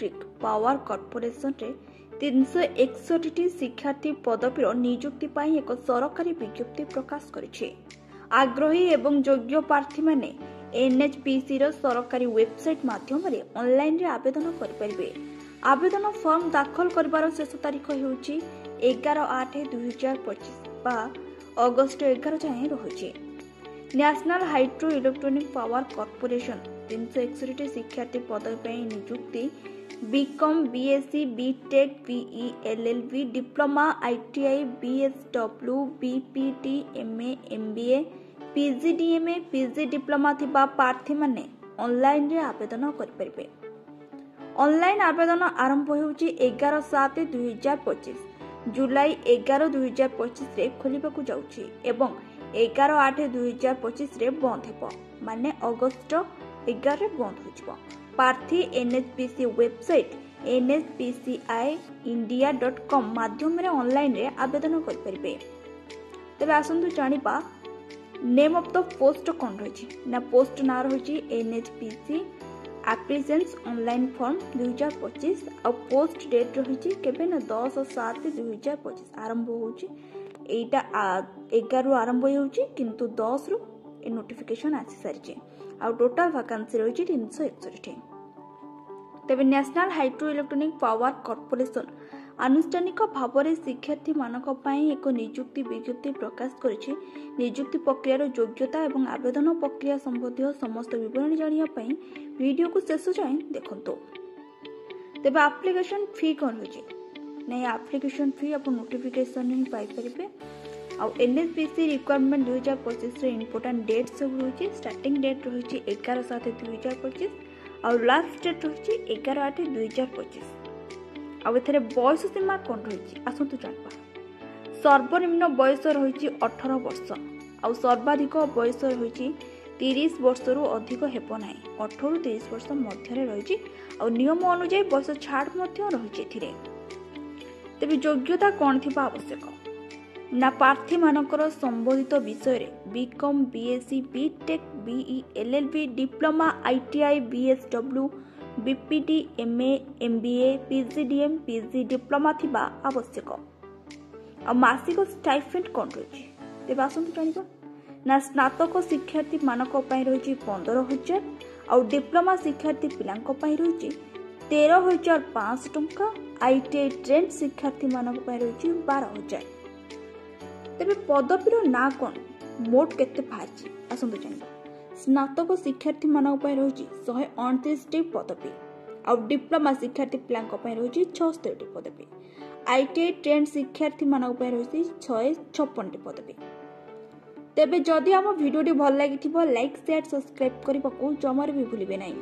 Electric power corporation रे 361 शिक्षार्थी पदवीर नियुक्ति पाई एक सरकारी विज्ञप्ति प्रकाश करिछि। आग्रही एवं योग्य प्रार्थी माने एनएचपीसी रो सरकारी वेबसाइट माध्यम रे ऑनलाइन रे आवेदन करि परिबे। आवेदन फॉर्म दाखल करबार शेष तारीख हेउछि 11/8/2025 बा अगस्त 11 जाए रहुछि। National hydro electric power corporation 361 शिक्षार्थी पदवी नियुक्ति BCom BSc BTech BE LLB diploma ITI BSW BPT MA MBA PGDMA PG diploma थिबा प्रार्थी माने ऑनलाइन रे आवेदन करि परिबे। ऑनलाइन आवेदन आरंभ होउछि 11/7/2025 जुलाई 11/2025 रे खोलिबाकू जाउछि एवं 11/8/2025 रे बंद हेबो माने अगस्त 11 रे बंद होइछबो। प्रार्थी एनएचपीसी वेबसाइट nhpciindia.com माध्यम रे ऑनलाइन रे आवेदन करि परिबे। तबे आसंतु जानिबा नेम ऑफ द पोस्ट कोन रहिछि ना पोस्ट ना रहिछि एनएचपीसी एप्लीकेशंस ऑनलाइन फॉर्म 2025 और पोस्ट डेट रहिछि केबे ना 10/7/2025 आरंभ होउछि। एटा 11 रु आरंभ होउछि किंतु 10 रु ए नोटिफिकेशन आसी सारिछि और टोटल वैकेंसी रहिछि 361। तेबे national hydro electric power corporation आनुष्ठानिक भाव में शिक्षार्थी मानक पई एक नियुक्ति विज्ञप्ति प्रकाश करिछि। नियुक्ति प्रक्रियार योग्यता एवं आवेदन प्रक्रिया संबंधी समस्त विवरण जानिया पई वीडियो को शेष जाए देखंतो। तेबे एप्लीकेशन फी कोन होछि नै एप्लीकेशन फी आप नोटिफिकेशन ही पाई परिबे। आ एनएचपीसी रिक्वायरमेंट 2025 रे इंपोर्टेंट डेट सब होछि। स्टार्टिंग डेट रहिछि 11/7/2025 और लास्ट डेट रहिछि 11/8/2025। आ एथरे बयस सीमा कोन रहिछि आसंतु जानबा। सर्वनिम्न बयस रहिछि 18 वर्ष और सर्वाधिक बयस रहिछि 30 वर्ष रु अधिक हेबो नाही। 18 रु 30 वर्ष मध्य रे रहिछि और नियम अनुसार बयस छाड़ मध्य रहिछि एथिरे। तेबे योग्यता कोन थिबा आवश्यक ना प्रार्थी मानकर संबोधित विषय रे BCom BSc BTech BE LLB diploma ITI BSW BPT MA MBA PGDM PG diploma थिबा आवश्यक। आ मासिक स्टाइपेंड कोन रहिछि तेबे आसंतु जानिबा ना स्नातक शिक्षार्थी मानक पई रहिछि 15,000 और डिप्लोमा शिक्षार्थी पिलांक पई रहिछि 13,500 टंका। आईटीआई ट्रेंड शिक्षार्थी मानक पई रहिछि 12,000। तेबे पदवीर ना कोन मोट केते बाहरछि आसंतु जानिबा। स्नातक शिक्षार्थी मानक पई रहिछि 129 पदवी और डिप्लोमा शिक्षार्थी पिलांक पई रहिछि 76 पदवी। आईटीआई ट्रेंड शिक्षार्थी मानक पई रहिछि 656 पदवी। तेबे जदि हम वीडियो भल लागिथिबो लाइक शेयर सब्सक्राइब करबाकू जमार भी भूलिबे नाही।